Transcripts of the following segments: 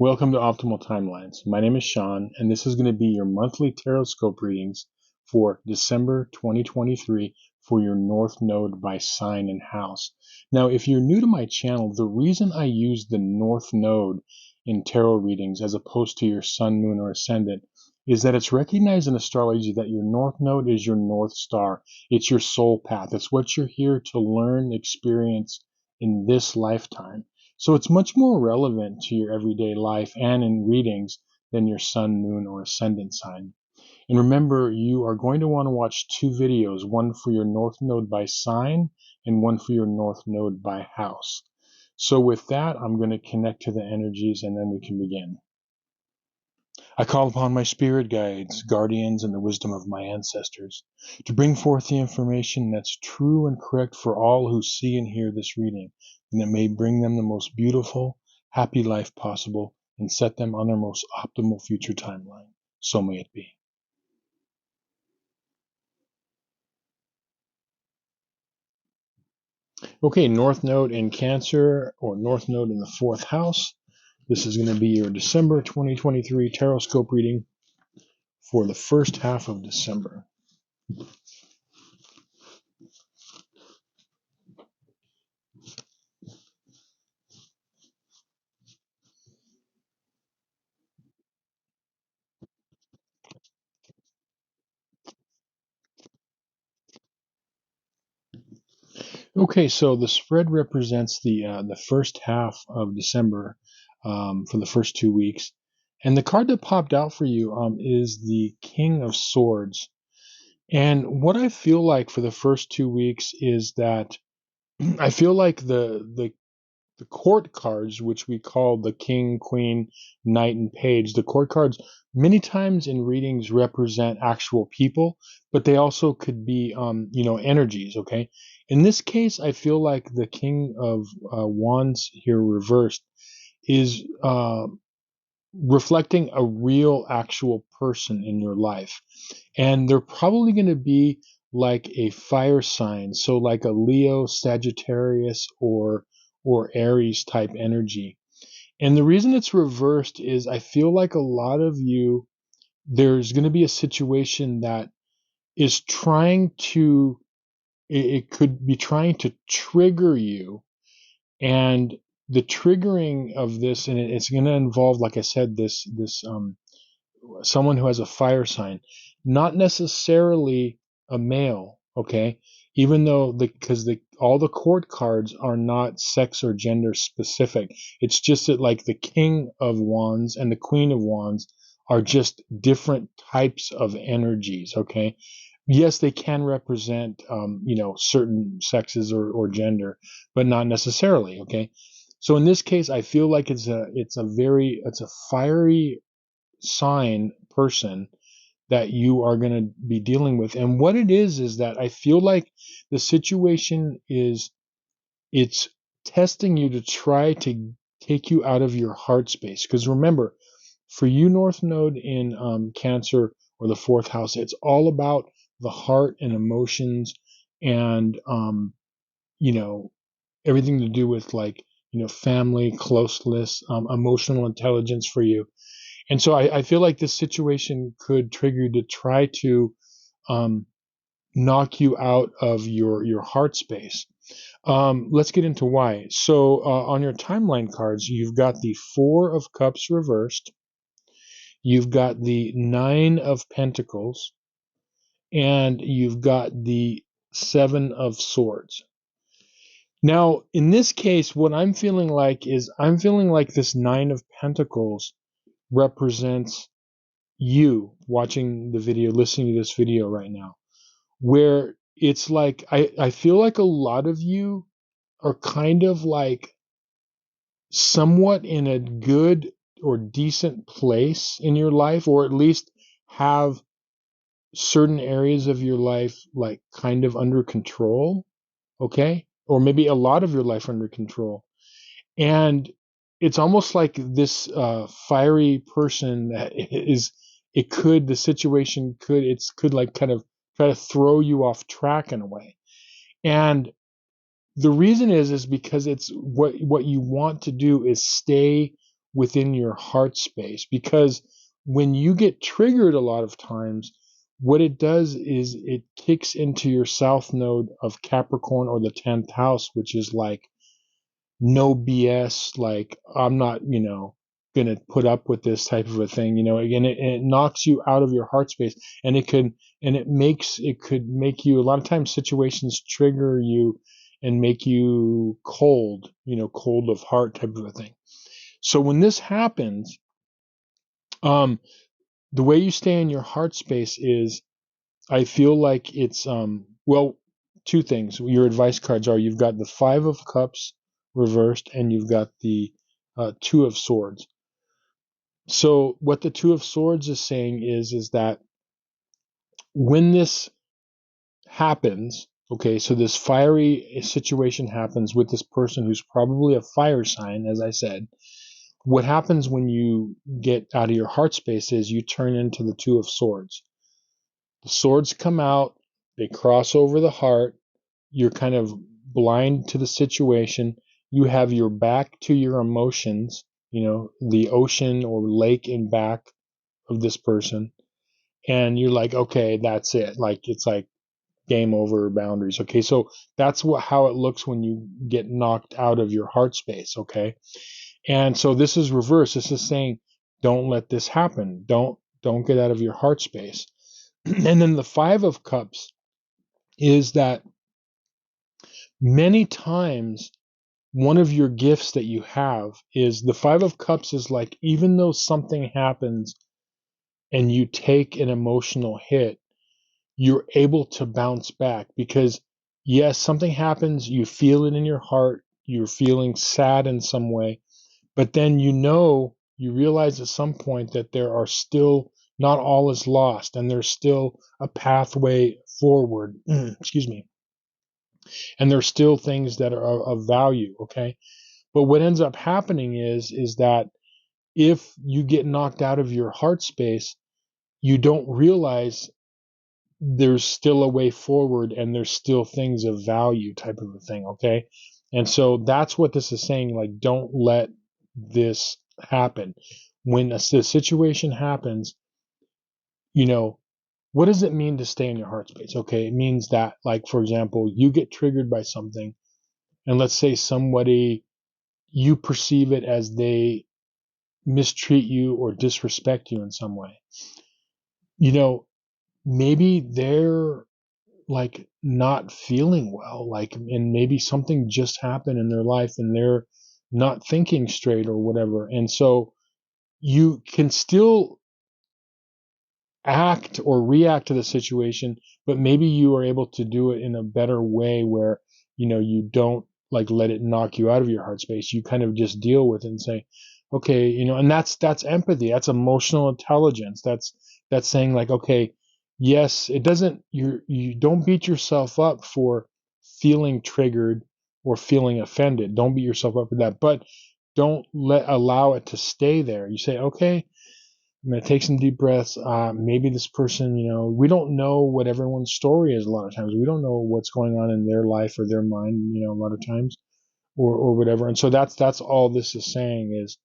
Welcome to Optimal Timelines. My name is Sean, and this is going to be your monthly Tarotscope readings for December 2023 for your North Node by sign and house. Now, if you're new to my channel, the reason I use the North Node in tarot readings as opposed to your Sun, Moon, or Ascendant is that it's recognized in astrology that your North Node is your North Star. It's your soul path. It's what you're here to learn, experience in this lifetime. So it's much more relevant to your everyday life and in readings than your sun, moon, or ascendant sign. And remember, you are going to want to watch two videos, one for your north node by sign and one for your north node by house. So with that, I'm going to connect to the energies and then we can begin. I call upon my spirit guides, guardians, and the wisdom of my ancestors to bring forth the information that's true and correct for all who see and hear this reading, and that may bring them the most beautiful, happy life possible and set them on their most optimal future timeline. So may it be. Okay, North Node in Cancer or North Node in the 4th house. This is going to be your December 2023 Tarotscope reading for the first half of December. Okay, so the spread represents the first half of December for the first 2 weeks, and the card that popped out for you is the King of Swords. And what I feel like for the first 2 weeks is that I feel like the court cards, which we call the king, queen, knight, and page, the court cards many times in readings represent actual people, but they also could be, energies. Okay. In this case, I feel like the king of wands here reversed is reflecting a real, actual person in your life, and they're probably going to be like a fire sign, so like a Leo, Sagittarius, or Aries type energy. And the reason it's reversed is I feel like a lot of you, there's going to be a situation that is trying to, it could be trying to trigger you. And the triggering of this, and it's going to involve, like I said, this someone who has a fire sign, not necessarily a male, okay? Even though because all the court cards are not sex or gender specific. It's just that like the King of Wands and the Queen of Wands are just different types of energies, okay? Yes, they can represent, certain sexes or gender, but not necessarily, okay? So in this case, I feel like it's a fiery sign person that you are going to be dealing with. And what it is that I feel like the situation is it's testing you to try to take you out of your heart space. Because remember, for you, North Node in Cancer or the 4th house, it's all about the heart and emotions and, everything to do with like, family, closeness, emotional intelligence for you. And so I feel like this situation could trigger you to try to knock you out of your heart space. Let's get into why. So on your timeline cards, you've got the 4 of Cups reversed. You've got the 9 of Pentacles. And you've got the 7 of Swords. Now, in this case, what I'm feeling like is I'm feeling like this 9 of Pentacles represents you watching the video, listening to this video right now, where it's like I feel like a lot of you are kind of like somewhat in a good or decent place in your life, or at least have certain areas of your life like kind of under control, okay? Or maybe a lot of your life under control. And it's almost like this fiery person that is, the situation could like kind of try to throw you off track in a way. And the reason is because it's what you want to do is stay within your heart space. Because when you get triggered a lot of times, what it does is it kicks into your south node of Capricorn, or the 10th house, which is like no BS, like I'm not, gonna put up with this type of a thing, again, it knocks you out of your heart space, and it could make you, a lot of times situations trigger you and make you cold, cold of heart type of a thing. So when this happens, um, the way you stay in your heart space is, I feel like it's well, two things. Your advice cards are, you've got the Five of Cups reversed, and you've got the Two of Swords. So what the Two of Swords is saying is that when this happens, okay, so this fiery situation happens with this person who's probably a fire sign, as I said. What happens when you get out of your heart space is you turn into the Two of Swords. The swords come out, they cross over the heart, you're kind of blind to the situation, you have your back to your emotions, the ocean or lake in back of this person, and you're like, okay, that's it. Like, it's like game over, boundaries. Okay, so that's how it looks when you get knocked out of your heart space. Okay, and so this is reverse. This is saying, don't let this happen. Don't get out of your heart space. And then the Five of Cups is that many times one of your gifts that you have is, the Five of Cups is like, even though something happens and you take an emotional hit, you're able to bounce back. Because yes, something happens, you feel it in your heart, you're feeling sad in some way, but then you realize at some point that there are still, not all is lost, and there's still a pathway forward. Excuse me. And there's still things that are of value. Okay. But what ends up happening is that if you get knocked out of your heart space, you don't realize there's still a way forward, and there's still things of value type of a thing. Okay. And so that's what this is saying. Like, don't let this happen. When the situation happens, what does it mean to stay in your heart space? Okay. It means that, like, for example, you get triggered by something, and let's say somebody, you perceive it as they mistreat you or disrespect you in some way. Maybe they're like not feeling well, like, and maybe something just happened in their life and they're not thinking straight or whatever. And so you can still act or react to the situation, but maybe you are able to do it in a better way where, you don't like let it knock you out of your heart space. You kind of just deal with it and say, okay, and that's empathy. That's emotional intelligence. That's saying, like, okay, yes, it doesn't, you don't beat yourself up for feeling triggered or feeling offended. Don't beat yourself up for that, but don't allow it to stay there. You say, okay, I'm going to take some deep breaths. Maybe this person, we don't know what everyone's story is a lot of times. We don't know what's going on in their life or their mind, a lot of times, or whatever. And so that's all this is saying is,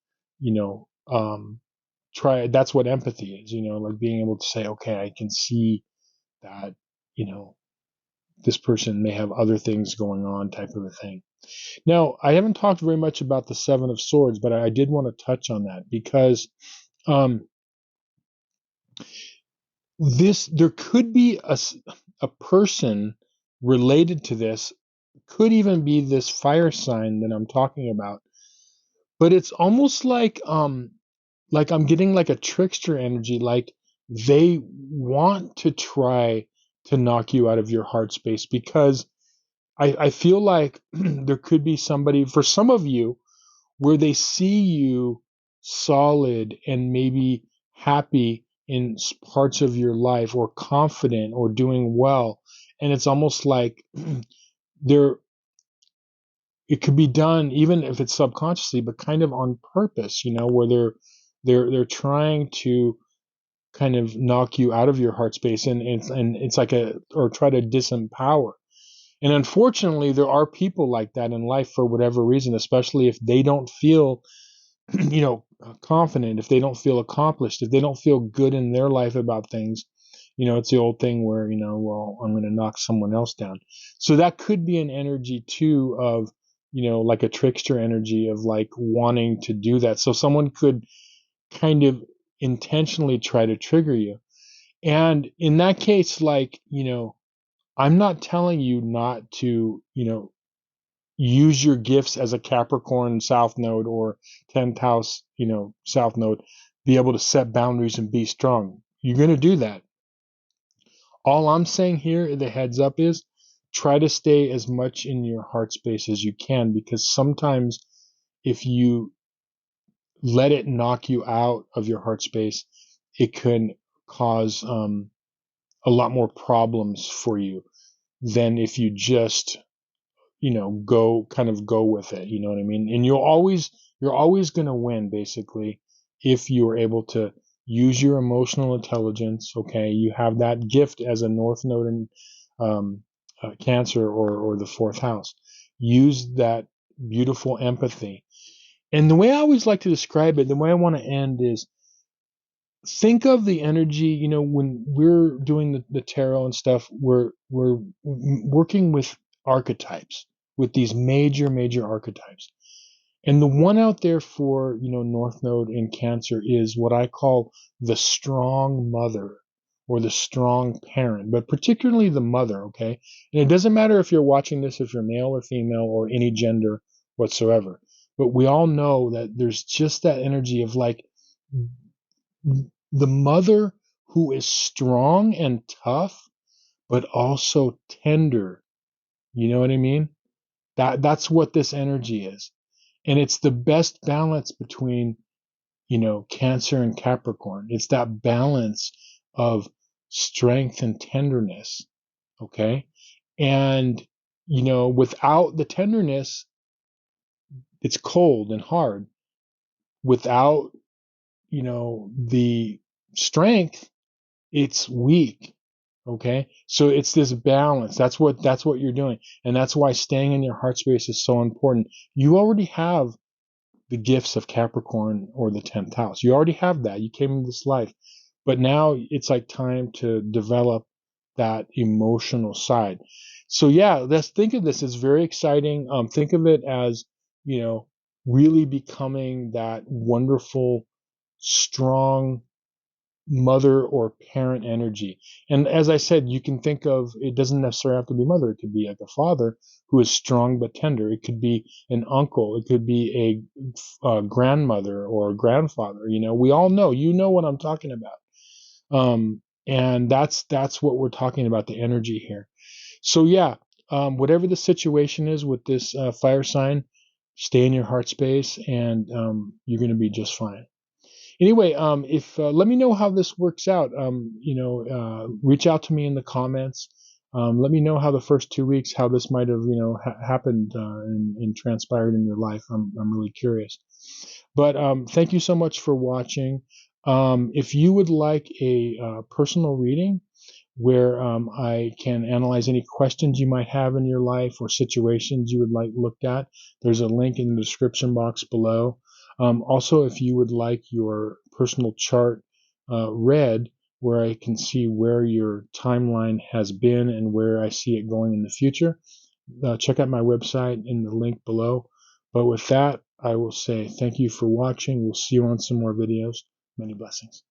that's what empathy is, like being able to say, okay, I can see that, this person may have other things going on type of a thing. Now, I haven't talked very much about the Seven of Swords, but I did want to touch on that because, there could be a person related to this, could even be this fire sign that I'm talking about, but it's almost like I'm getting like a trickster energy, like they want to try to knock you out of your heart space, because I feel like there could be somebody, for some of you, where they see you solid and maybe happy in parts of your life, or confident or doing well, and it's almost like they're it could be done, even if it's subconsciously, but kind of on purpose, where they're trying to kind of knock you out of your heart space, and it's like or try to disempower. And unfortunately, there are people like that in life for whatever reason, especially if they don't feel, confident, if they don't feel accomplished, if they don't feel good in their life about things, it's the old thing where, well, I'm going to knock someone else down. So that could be an energy too of, like a trickster energy of like wanting to do that. So someone could kind of intentionally try to trigger you. And in that case, like, I'm not telling you not to, use your gifts as a Capricorn South Node or 10th house, South Node, be able to set boundaries and be strong. You're going to do that. All I'm saying here, the heads up is try to stay as much in your heart space as you can, because sometimes if you let it knock you out of your heart space, it can cause a lot more problems for you than if you just go with it. You know what I mean? And you're always going to win basically if you are able to use your emotional intelligence. Okay. You have that gift as a North Node in Cancer or the fourth house. Use that beautiful empathy. And the way I always like to describe it, the way I want to end is think of the energy, when we're doing the tarot and stuff, we're working with archetypes, with these major archetypes. And the one out there for, North Node in Cancer is what I call the strong mother or the strong parent, but particularly the mother, okay? And it doesn't matter if you're watching this, if you're male or female or any gender whatsoever. But we all know that there's just that energy of like the mother who is strong and tough, but also tender. You know what I mean? That's what this energy is. And it's the best balance between, Cancer and Capricorn. It's that balance of strength and tenderness. Okay. And, without the tenderness, it's cold and hard. Without, the strength, it's weak. Okay. So it's this balance. That's what you're doing. And that's why staying in your heart space is so important. You already have the gifts of Capricorn or the 10th house. You already have that. You came into this life. But now it's like time to develop that emotional side. So yeah, let's think of this as very exciting. Think of it as, you know, really becoming that wonderful, strong mother or parent energy. And as I said, you can think of, it doesn't necessarily have to be mother. It could be like a father who is strong but tender. It could be an uncle. It could be a grandmother or a grandfather. We all know, what I'm talking about. And that's what we're talking about, the energy here. So yeah, whatever the situation is with this fire sign, stay in your heart space and you're going to be just fine. Anyway, if let me know how this works out. Reach out to me in the comments. Let me know how the first 2 weeks, how this might have, happened and transpired in your life. I'm really curious. But thank you so much for watching. If you would like a personal reading where I can analyze any questions you might have in your life or situations you would like looked at, there's a link in the description box below. Also, if you would like your personal chart read, where I can see where your timeline has been and where I see it going in the future, check out my website in the link below. But with that, I will say thank you for watching. We'll see you on some more videos. Many blessings.